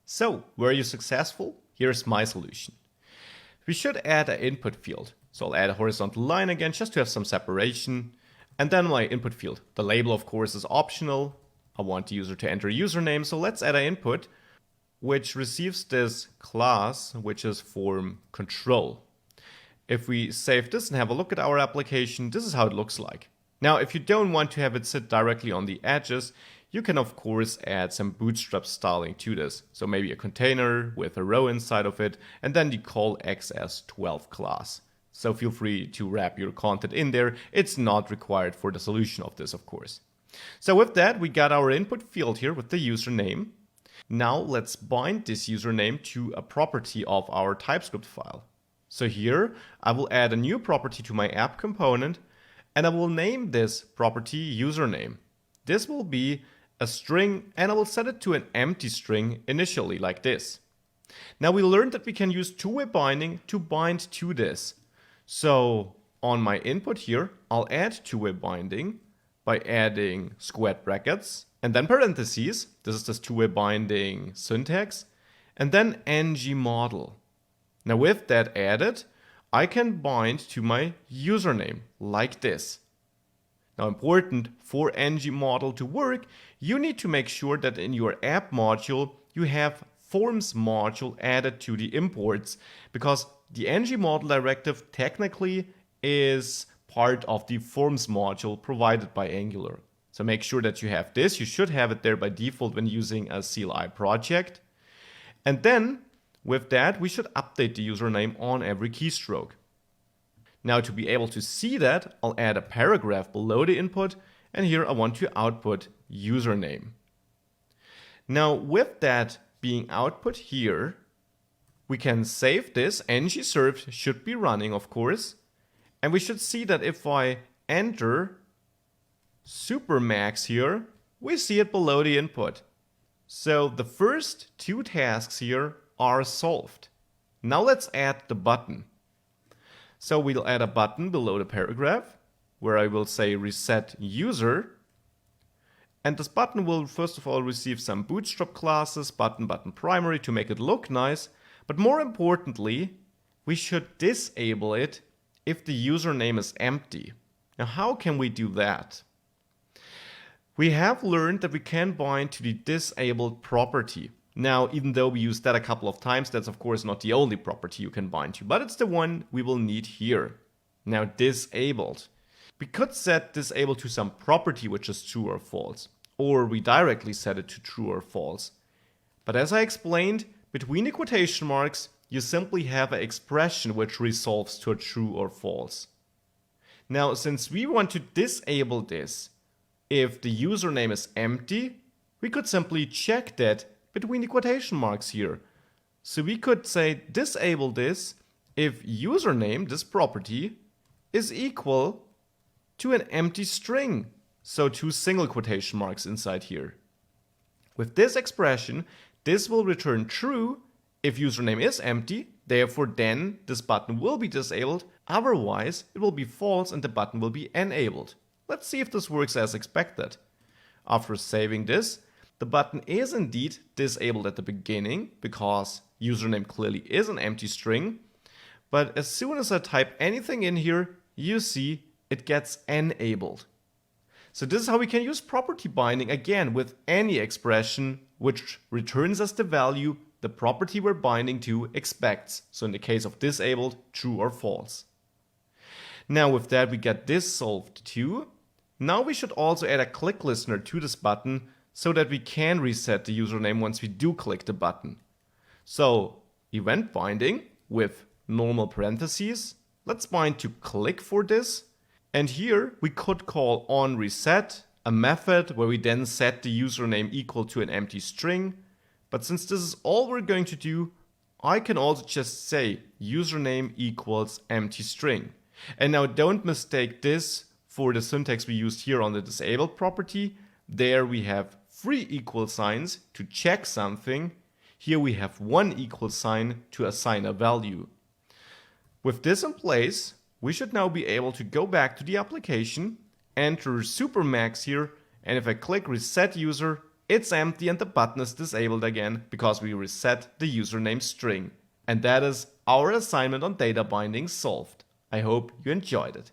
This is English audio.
So, were you successful? Here's my solution. We should add an input field. So I'll add a horizontal line again just to have some separation. And then my input field. The label, of course, is optional. I want the user to enter a username, so let's add an input which receives this class, which is form control. If we save this and have a look at our application, this is how it looks like. Now, if you don't want to have it sit directly on the edges, you can of course add some Bootstrap styling to this. So maybe a container with a row inside of it, and then the call XS12 class. So feel free to wrap your content in there. It's not required for the solution of this, of course. So with that, we got our input field here with the username. Now let's bind this username to a property of our TypeScript file. So here I will add a new property to my app component, and I will name this property username. This will be a string, and I will set it to an empty string initially, like this. Now we learned that we can use two-way binding to bind to this. So on my input here, I'll add two-way binding by adding squared brackets and then parentheses. This is this two-way binding syntax, and then ngModel. Now with that added, I can bind to my username like this. Now important, for ngModel to work, you need to make sure that in your app module you have forms module added to the imports, because the ngModel directive technically is part of the forms module provided by Angular. So make sure that you have this. You should have it there by default when using a CLI project. And then with that, we should update the username on every keystroke. Now to be able to see that, I'll add a paragraph below the input, and here I want to output username. Now with that being output here, we can save this. ngserved should be running, of course. And we should see that if I enter supermax here, we see it below the input. So the first two tasks here are solved. Now let's add the button. So we'll add a button below the paragraph where I will say reset user. And this button will first of all receive some Bootstrap classes, button primary, to make it look nice. But more importantly, we should disable it if the username is empty. Now how can we do that? We have learned that we can bind to the disabled property. Now, even though we used that a couple of times, that's of course not the only property you can bind to, but it's the one we will need here. Now, disabled. We could set disabled to some property which is true or false, or we directly set it to true or false. But as I explained, between the quotation marks, you simply have an expression which resolves to a true or false. Now, since we want to disable this, if the username is empty, we could simply check that between the quotation marks here. So we could say disable this if username, this property, is equal to an empty string. So two single quotation marks inside here. With this expression, this will return true if username is empty. Therefore, then this button will be disabled. Otherwise, it will be false and the button will be enabled. Let's see if this works as expected. After saving this, the button is indeed disabled at the beginning because username clearly is an empty string. But as soon as I type anything in here, you see it gets enabled. So this is how we can use property binding again with any expression which returns as the value the property we're binding to expects. So in the case of disabled, true or false. Now with that we get this solved too. Now we should also add a click listener to this button so that we can reset the username once we do click the button. So event binding with normal parentheses. Let's bind to click for this. And here we could call onReset, a method where we then set the username equal to an empty string. But since this is all we're going to do, I can also just say username equals empty string. And now don't mistake this for the syntax we used here on the disabled property. There we have 3 equal signs to check something. Here we have 1 equal sign to assign a value. With this in place, we should now be able to go back to the application, enter supermax here, and if I click reset user, It's empty and the button is disabled again because we reset the username string. And that is our assignment on data binding solved. I hope you enjoyed it.